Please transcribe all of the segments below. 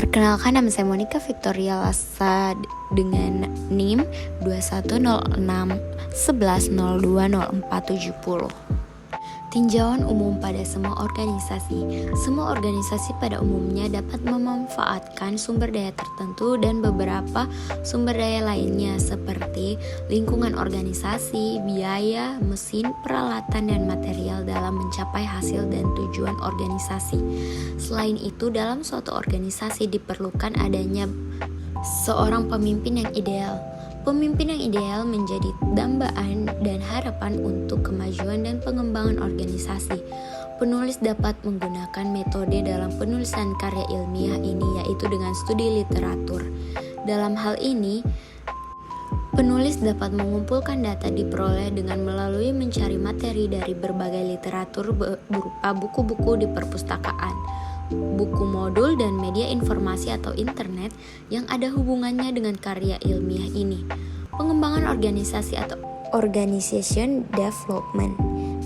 Perkenalkan, nama saya Monica Victoria Lasa dengan NIM 210611020470. Tinjauan umum pada semua organisasi. Semua organisasi pada umumnya dapat memanfaatkan sumber daya tertentu dan beberapa sumber daya lainnya seperti lingkungan organisasi, biaya, mesin, peralatan, dan material dalam mencapai hasil dan tujuan organisasi. Selain itu, dalam suatu organisasi diperlukan adanya seorang pemimpin yang ideal. Pemimpin yang ideal menjadi dambaan dan harapan untuk kemajuan dan pengembangan organisasi. Penulis dapat menggunakan metode dalam penulisan karya ilmiah ini, yaitu dengan studi literatur. Dalam hal ini, penulis dapat mengumpulkan data diperoleh dengan melalui mencari materi dari berbagai literatur berupa buku-buku di perpustakaan, buku modul, dan media informasi atau internet yang ada hubungannya dengan karya ilmiah ini. Pengembangan organisasi atau organization development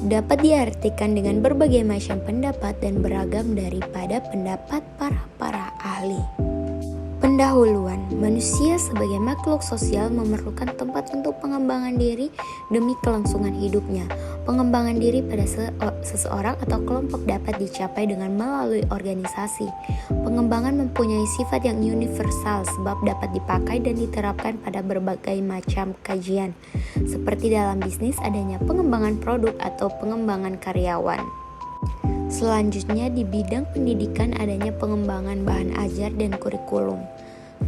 dapat diartikan dengan berbagai macam pendapat dan beragam daripada pendapat para ahli. Pendahuluan, manusia sebagai makhluk sosial memerlukan tempat untuk pengembangan diri demi kelangsungan hidupnya. Pengembangan diri pada seseorang atau kelompok dapat dicapai dengan melalui organisasi. Pengembangan mempunyai sifat yang universal sebab dapat dipakai dan diterapkan pada berbagai macam kajian. Seperti dalam bisnis adanya pengembangan produk atau pengembangan karyawan. Selanjutnya di bidang pendidikan adanya pengembangan bahan ajar dan kurikulum.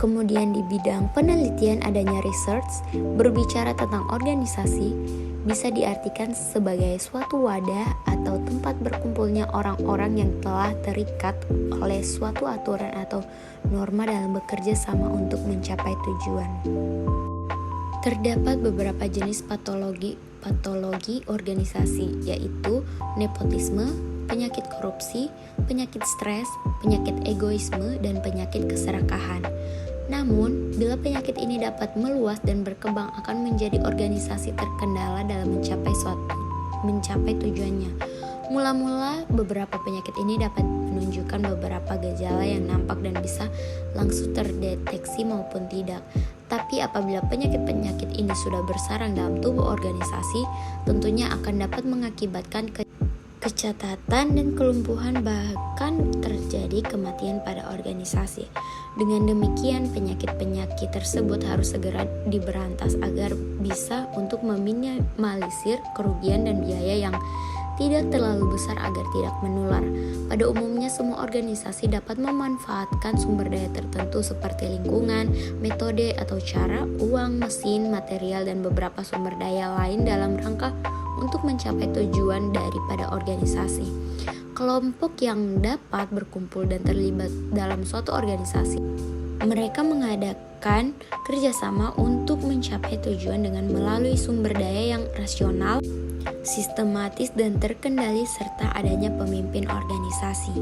Kemudian di bidang penelitian adanya research. Berbicara tentang organisasi bisa diartikan sebagai suatu wadah atau tempat berkumpulnya orang-orang yang telah terikat oleh suatu aturan atau norma dalam bekerja sama untuk mencapai tujuan. Terdapat beberapa jenis patologi organisasi, yaitu nepotisme, penyakit korupsi, penyakit stres, penyakit egoisme, dan penyakit keserakahan. Namun, bila penyakit ini dapat meluas dan berkembang akan menjadi organisasi terkendala dalam mencapai tujuannya. Mula-mula, beberapa penyakit ini dapat menunjukkan beberapa gejala yang nampak dan bisa langsung terdeteksi maupun tidak. Tapi apabila penyakit-penyakit ini sudah bersarang dalam tubuh organisasi, tentunya akan dapat mengakibatkan kecacatan dan kelumpuhan, bahkan terjadi kematian pada organisasi. Dengan demikian, penyakit-penyakit tersebut harus segera diberantas agar bisa untuk meminimalisir kerugian dan biaya yang tidak terlalu besar agar tidak menular. Pada umumnya, semua organisasi dapat memanfaatkan sumber daya tertentu seperti lingkungan, metode atau cara, uang, mesin, material, dan beberapa sumber daya lain dalam rangka untuk mencapai tujuan daripada organisasi. Kelompok yang dapat berkumpul dan terlibat dalam suatu organisasi, mereka mengadakan kerjasama untuk mencapai tujuan dengan melalui sumber daya yang rasional, sistematis, dan terkendali serta adanya pemimpin organisasi.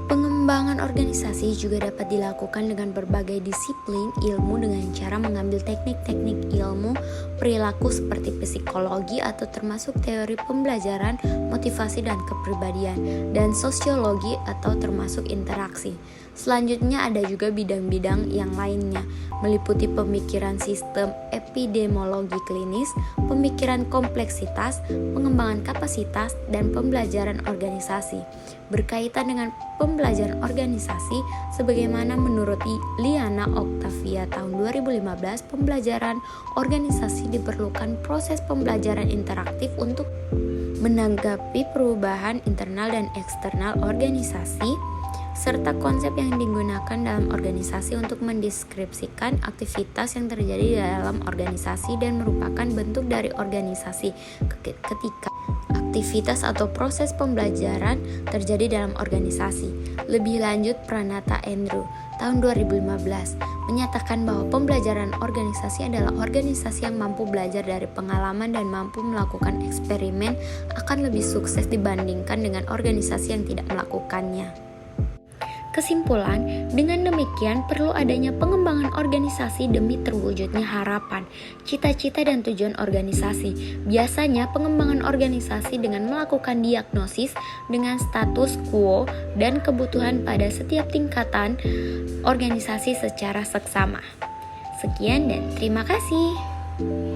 Pengembangan organisasi juga dapat dilakukan dengan berbagai disiplin ilmu dengan cara mengambil teknik-teknik ilmu perilaku seperti psikologi atau termasuk teori pembelajaran, motivasi dan kepribadian, dan sosiologi atau termasuk interaksi. Selanjutnya ada juga bidang-bidang yang lainnya, meliputi pemikiran sistem epidemiologi klinis, pemikiran kompleksitas, pengembangan kapasitas, dan pembelajaran organisasi. Berkaitan dengan pembelajaran organisasi, sebagaimana menurut Liana Octavia tahun 2015, pembelajaran organisasi diperlukan proses pembelajaran interaktif untuk menanggapi perubahan internal dan eksternal organisasi, serta konsep yang digunakan dalam organisasi untuk mendeskripsikan aktivitas yang terjadi dalam organisasi dan merupakan bentuk dari organisasi ketika aktivitas atau proses pembelajaran terjadi dalam organisasi. Lebih lanjut, Pranata Andrew tahun 2015 menyatakan bahwa pembelajaran organisasi adalah organisasi yang mampu belajar dari pengalaman dan mampu melakukan eksperimen akan lebih sukses dibandingkan dengan organisasi yang tidak melakukannya. Kesimpulan, dengan demikian perlu adanya pengembangan organisasi demi terwujudnya harapan, cita-cita dan tujuan organisasi. Biasanya pengembangan organisasi dengan melakukan diagnosis dengan status quo dan kebutuhan pada setiap tingkatan organisasi secara seksama. Sekian dan terima kasih.